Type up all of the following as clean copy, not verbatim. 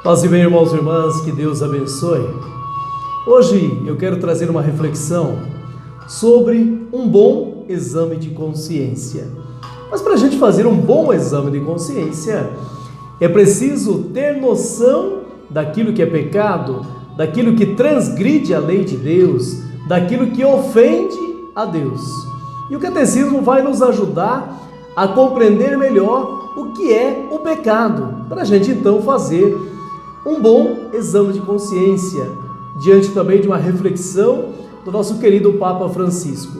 Paz e bem, irmãos e irmãs, que Deus abençoe. Hoje eu quero trazer uma reflexão sobre um bom exame de consciência. Mas para a gente fazer um bom exame de consciência, é preciso ter noção daquilo que é pecado, daquilo que transgride a lei de Deus, daquilo que ofende a Deus. E o catecismo vai nos ajudar a compreender melhor o que é o pecado, para a gente então fazer um bom exame de consciência, diante também de uma reflexão do nosso querido Papa Francisco.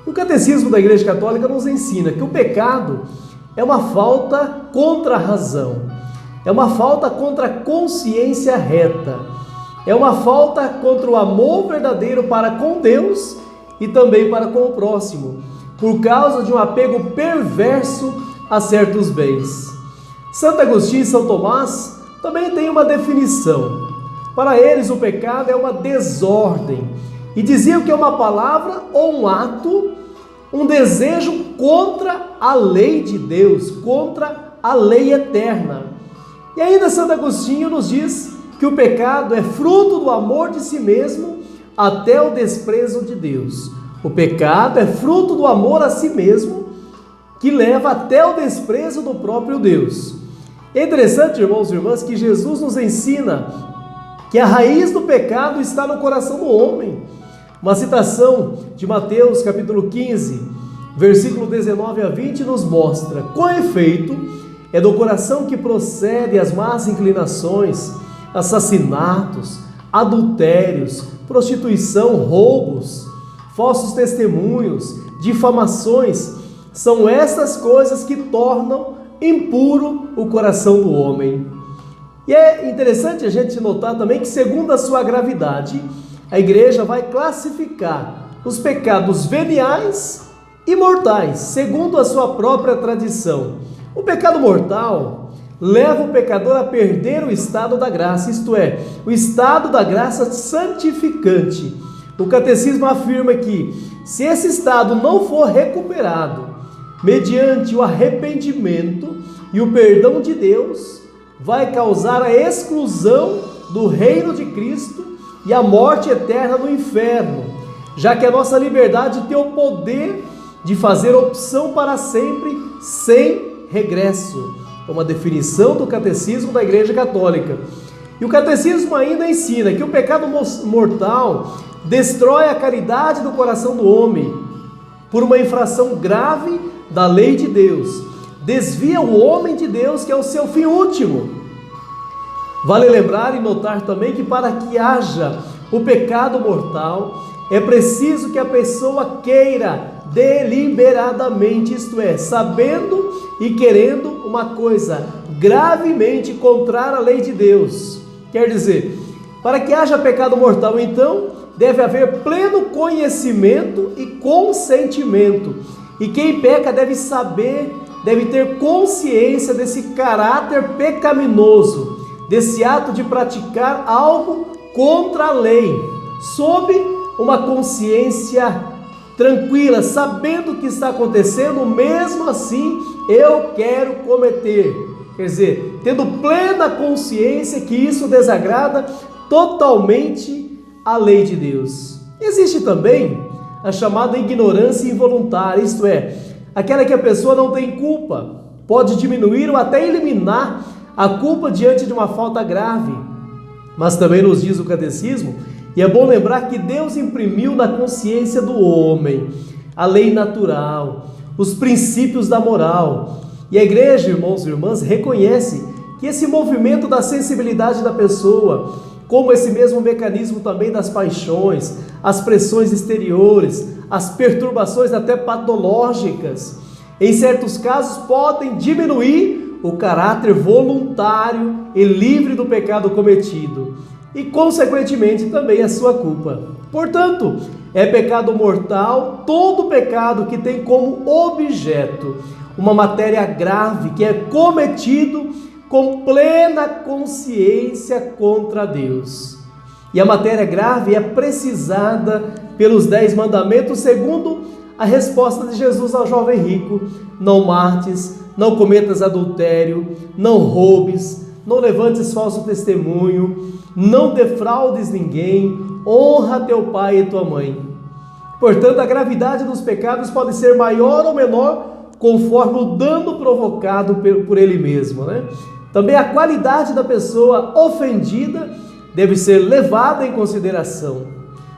O Catecismo da Igreja Católica nos ensina que o pecado é uma falta contra a razão, é uma falta contra a consciência reta, é uma falta contra o amor verdadeiro para com Deus e também para com o próximo, por causa de um apego perverso a certos bens. Santo Agostinho e São Tomás também tem uma definição. Para eles, o pecado é uma desordem. E diziam que é uma palavra ou um ato, um desejo contra a lei de Deus, contra a lei eterna. E ainda Santo Agostinho nos diz que o pecado é fruto do amor de si mesmo até o desprezo de Deus. O pecado é fruto do amor a si mesmo que leva até o desprezo do próprio Deus. É interessante, irmãos e irmãs, que Jesus nos ensina que a raiz do pecado está no coração do homem. Uma citação de Mateus capítulo 15, versículo 19 a 20 nos mostra: com efeito, é do coração que procede as más inclinações, assassinatos, adultérios, prostituição, roubos, falsos testemunhos, difamações. São estas coisas que tornam impuro o coração do homem. E é interessante a gente notar também que, segundo a sua gravidade, a igreja vai classificar os pecados veniais e mortais, segundo a sua própria tradição. O pecado mortal leva o pecador a perder o estado da graça, isto é, o estado da graça santificante. O catecismo afirma que, se esse estado não for recuperado mediante o arrependimento e o perdão de Deus, vai causar a exclusão do reino de Cristo e a morte eterna no inferno, já que a nossa liberdade tem o poder de fazer opção para sempre, sem regresso. É uma definição do Catecismo da Igreja Católica. E o Catecismo ainda ensina que o pecado mortal destrói a caridade do coração do homem por uma infração grave da lei de Deus, desvia o homem de Deus, que é o seu fim último. Vale lembrar e notar também que, para que haja o pecado mortal, é preciso que a pessoa queira deliberadamente, isto é, sabendo e querendo uma coisa gravemente contrária à lei de Deus. Quer dizer, para que haja pecado mortal, então, deve haver pleno conhecimento e consentimento. E quem peca deve saber, deve ter consciência desse caráter pecaminoso, desse ato de praticar algo contra a lei, sob uma consciência tranquila, sabendo o que está acontecendo, mesmo assim eu quero cometer. Quer dizer, tendo plena consciência que isso desagrada totalmente a lei de Deus. Existe também a chamada ignorância involuntária, isto é, aquela que a pessoa não tem culpa, pode diminuir ou até eliminar a culpa diante de uma falta grave. Mas também nos diz o catecismo, e é bom lembrar que Deus imprimiu na consciência do homem a lei natural, os princípios da moral. E a igreja, irmãos e irmãs, reconhece que esse movimento da sensibilidade da pessoa, como esse mesmo mecanismo também das paixões, as pressões exteriores, as perturbações até patológicas, em certos casos podem diminuir o caráter voluntário e livre do pecado cometido e, consequentemente, também a sua culpa. Portanto, é pecado mortal todo pecado que tem como objeto uma matéria grave que é cometido com plena consciência contra Deus. E a matéria grave é precisada pelos 10 mandamentos, segundo a resposta de Jesus ao jovem rico: não mates, não cometas adultério, não roubes, não levantes falso testemunho, não defraudes ninguém, honra teu pai e tua mãe. Portanto, a gravidade dos pecados pode ser maior ou menor conforme o dano provocado por ele mesmo, né? Também a qualidade da pessoa ofendida deve ser levada em consideração.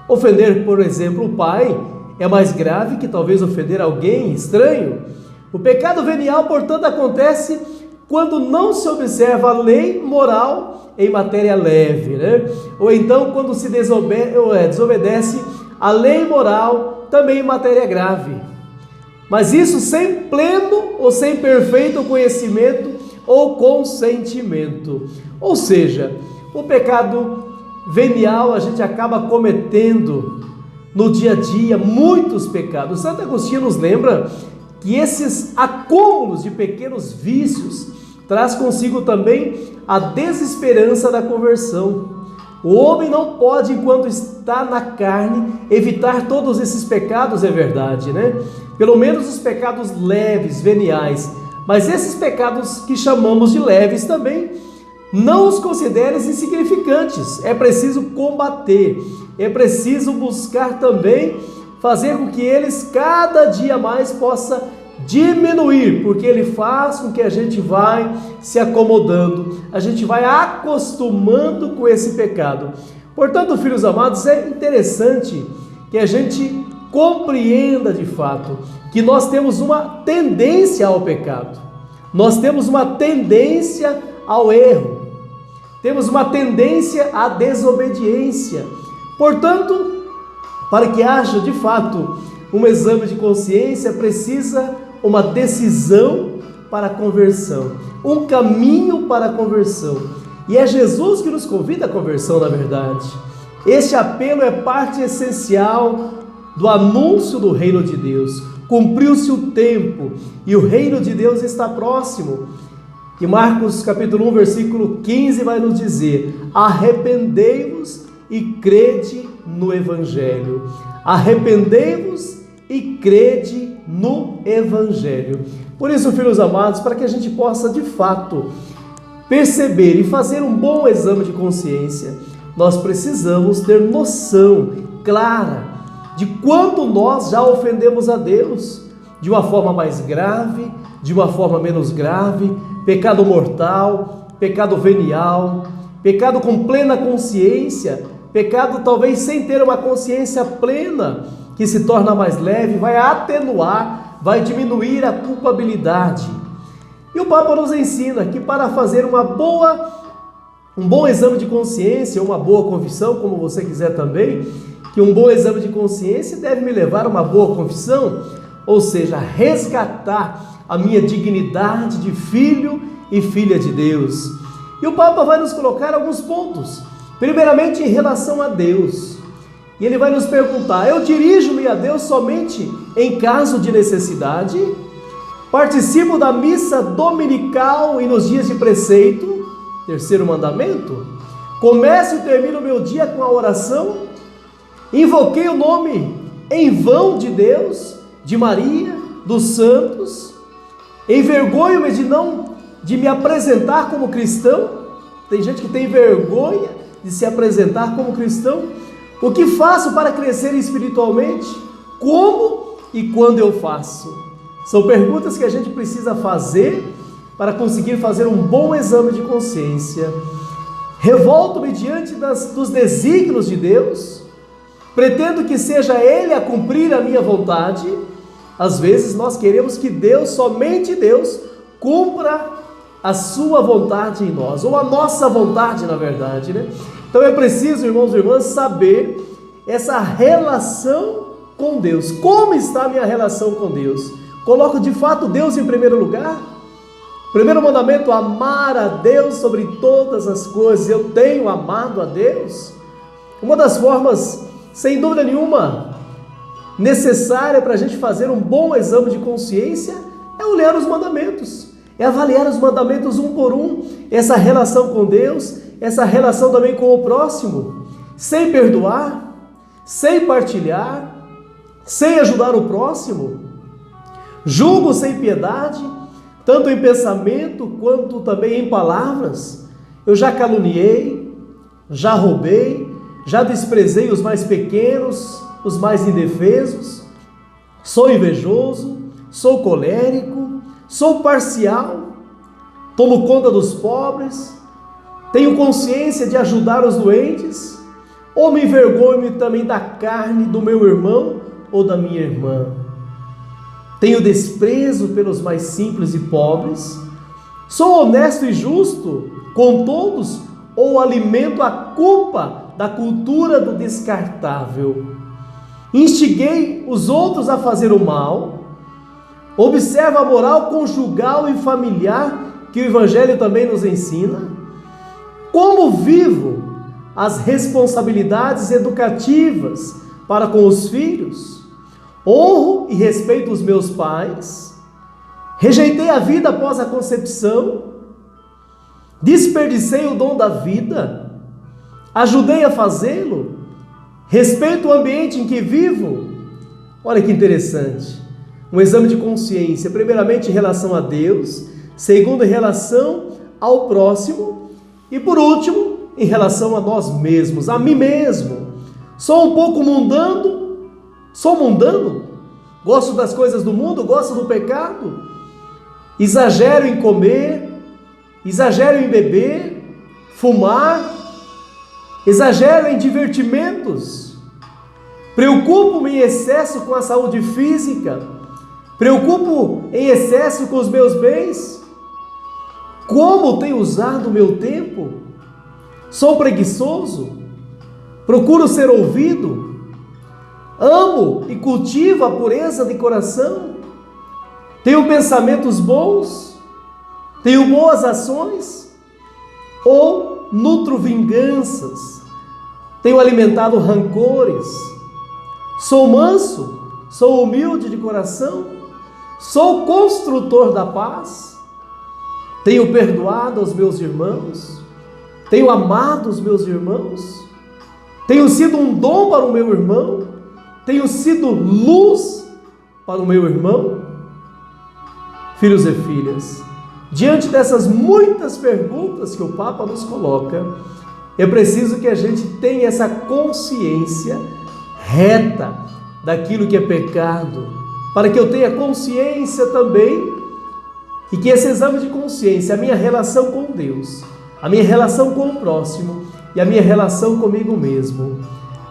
Ofender, por exemplo, o pai é mais grave que talvez ofender alguém estranho. O pecado venial, portanto, acontece quando não se observa a lei moral em matéria leve, né? Ou então quando se desobedece a lei moral também em matéria grave. Mas isso sem pleno ou sem perfeito conhecimento ou consentimento. Ou seja, o pecado venial a gente acaba cometendo no dia a dia muitos pecados. Santo Agostinho nos lembra que esses acúmulos de pequenos vícios traz consigo também a desesperança da conversão. O homem não pode, enquanto está na carne, evitar todos esses pecados, é verdade, né? Pelo menos os pecados leves, veniais. Mas esses pecados que chamamos de leves também, não os consideres insignificantes. É preciso combater, é preciso buscar também fazer com que eles cada dia mais possa diminuir, porque ele faz com que a gente vai se acomodando, a gente vai acostumando com esse pecado. Portanto, filhos amados, é interessante que a gente compreenda de fato que nós temos uma tendência ao pecado, nós temos uma tendência ao erro, temos uma tendência à desobediência. Portanto, para que haja de fato um exame de consciência, precisa uma decisão para a conversão, um caminho para a conversão. E é Jesus que nos convida à conversão, na verdade. Este apelo é parte essencial do anúncio do reino de Deus. Cumpriu-se o tempo e o reino de Deus está próximo. E Marcos capítulo 1, versículo 15 vai nos dizer: arrependei-vos e crede no Evangelho. Arrependei-vos e crede no Evangelho. Por isso, filhos amados, para que a gente possa de fato perceber e fazer um bom exame de consciência, nós precisamos ter noção clara de quando nós já ofendemos a Deus, de uma forma mais grave, de uma forma menos grave, pecado mortal, pecado venial, pecado com plena consciência, pecado talvez sem ter uma consciência plena, que se torna mais leve, vai atenuar, vai diminuir a culpabilidade. E o Papa nos ensina que para fazer um bom exame de consciência, uma boa confissão, como você quiser também, que um bom exame de consciência deve me levar a uma boa confissão, ou seja, resgatar a minha dignidade de filho e filha de Deus. E o Papa vai nos colocar alguns pontos, primeiramente em relação a Deus. E ele vai nos perguntar: eu dirijo-me a Deus somente em caso de necessidade? Participo da missa dominical e nos dias de preceito? Terceiro mandamento. Começo e termino o meu dia com a oração? Invoquei o nome em vão de Deus, de Maria, dos santos? Envergonho-me de me apresentar como cristão? Tem gente que tem vergonha de se apresentar como cristão. O que faço para crescer espiritualmente? Como e quando eu faço? São perguntas que a gente precisa fazer para conseguir fazer um bom exame de consciência. Revolto-me diante dos desígnios de Deus? Pretendo que seja Ele a cumprir a minha vontade? Às vezes nós queremos que Deus, somente Deus, cumpra a sua vontade em nós, ou a nossa vontade, na verdade, né? Então é preciso, irmãos e irmãs, saber essa relação com Deus. Como está a minha relação com Deus? Coloco de fato Deus em primeiro lugar? Primeiro mandamento: amar a Deus sobre todas as coisas. Eu tenho amado a Deus? Uma das formas, sem dúvida nenhuma, necessária para a gente fazer um bom exame de consciência é olhar os mandamentos, é avaliar os mandamentos um por um, essa relação com Deus, essa relação também com o próximo, sem perdoar, sem partilhar, sem ajudar o próximo, julgo sem piedade, tanto em pensamento quanto também em palavras. Eu já caluniei, já roubei, já desprezei os mais pequenos, os mais indefesos, sou invejoso, sou colérico, sou parcial, tomo conta dos pobres, tenho consciência de ajudar os doentes, ou me envergonho também da carne do meu irmão ou da minha irmã. Tenho desprezo pelos mais simples e pobres, sou honesto e justo com todos, ou alimento a culpa da cultura do descartável. Instiguei os outros a fazer o mal, observo a moral conjugal e familiar que o Evangelho também nos ensina. Como vivo as responsabilidades educativas para com os filhos? Honro e respeito os meus pais? Rejeitei a vida após a concepção? Desperdicei o dom da vida? Ajudei a fazê-lo? Respeito o ambiente em que vivo? Olha que interessante. Um exame de consciência, primeiramente em relação a Deus, segundo em relação ao próximo e por último, em relação a nós mesmos, a mim mesmo. Sou um pouco mundano? Sou mundano? Gosto das coisas do mundo? Gosto do pecado? Exagero em comer? Exagero em beber? Fumar? Exagero em divertimentos? Preocupo-me em excesso com a saúde física? Preocupo em excesso com os meus bens? Como tenho usado o meu tempo? Sou preguiçoso? Procuro ser ouvido? Amo e cultivo a pureza de coração? Tenho pensamentos bons? Tenho boas ações? Ou nutro vinganças? Tenho alimentado rancores? Sou manso? Sou humilde de coração? Sou construtor da paz? Tenho perdoado aos meus irmãos? Tenho amado os meus irmãos? Tenho sido um dom para o meu irmão? Tenho sido luz para o meu irmão? Filhos e filhas, diante dessas muitas perguntas que o Papa nos coloca, é preciso que a gente tenha essa consciência reta daquilo que é pecado, para que eu tenha consciência também e que esse exame de consciência, a minha relação com Deus, a minha relação com o próximo e a minha relação comigo mesmo.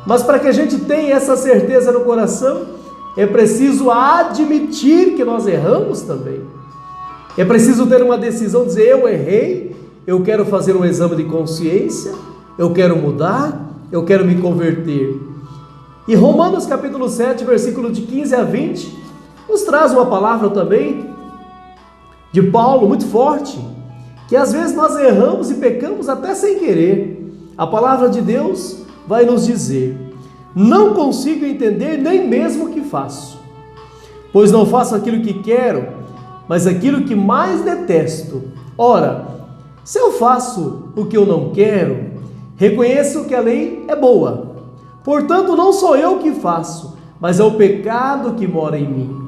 Mas para que a gente tenha essa certeza no coração, é preciso admitir que nós erramos também. É preciso ter uma decisão, dizer: eu errei, eu quero fazer um exame de consciência, eu quero mudar, eu quero me converter. E Romanos capítulo 7, versículo de 15 a 20, nos traz uma palavra também de Paulo muito forte, que às vezes nós erramos e pecamos até sem querer. A palavra de Deus vai nos dizer: não consigo entender nem mesmo o que faço, pois não faço aquilo que quero, mas aquilo que mais detesto. Ora, se eu faço o que eu não quero, reconheço que a lei é boa. Portanto, não sou eu que faço, mas é o pecado que mora em mim.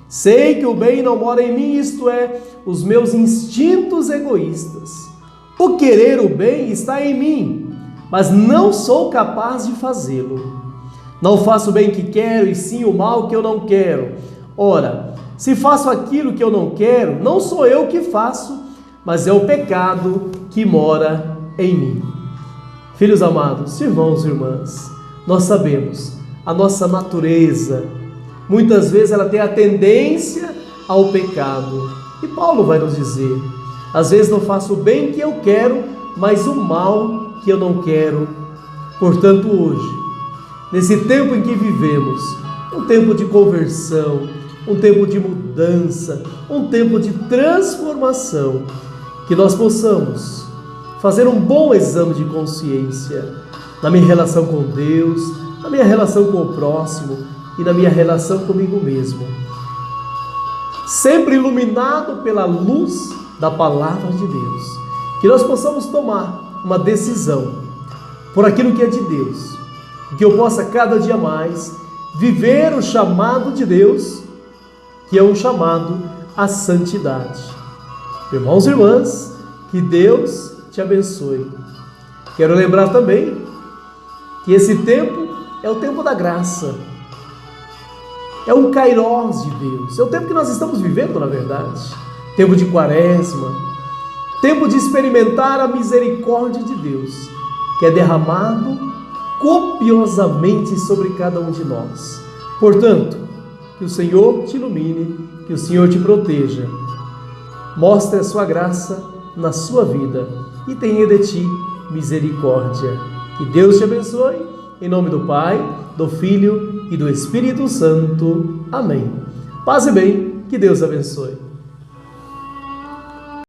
Sei que o bem não mora em mim, isto é, os meus instintos egoístas. O querer o bem está em mim, mas não sou capaz de fazê-lo. Não faço o bem que quero, e sim o mal que eu não quero. Ora, se faço aquilo que eu não quero, não sou eu que faço, mas é o pecado que mora em mim. Filhos amados, irmãos e irmãs, nós sabemos, a nossa natureza, muitas vezes ela tem a tendência ao pecado. E Paulo vai nos dizer: às vezes não faço o bem que eu quero, mas o mal que eu não quero. Portanto, hoje, nesse tempo em que vivemos, um tempo de conversão, um tempo de mudança, um tempo de transformação, que nós possamos fazer um bom exame de consciência na minha relação com Deus, na minha relação com o próximo e na minha relação comigo mesmo, sempre iluminado pela luz da palavra de Deus, que nós possamos tomar uma decisão por aquilo que é de Deus, que eu possa cada dia mais viver o chamado de Deus, que é um chamado à santidade. Irmãos e irmãs, que Deus te abençoe. Quero lembrar também que esse tempo é o tempo da graça. É um kairós de Deus. É o tempo que nós estamos vivendo, na verdade. Tempo de quaresma. Tempo de experimentar a misericórdia de Deus, que é derramado copiosamente sobre cada um de nós. Portanto, que o Senhor te ilumine, que o Senhor te proteja. Mostre a sua graça na sua vida e tenha de ti misericórdia. Que Deus te abençoe, em nome do Pai, do Filho e do Espírito Santo. Amém. Paz e bem, que Deus abençoe.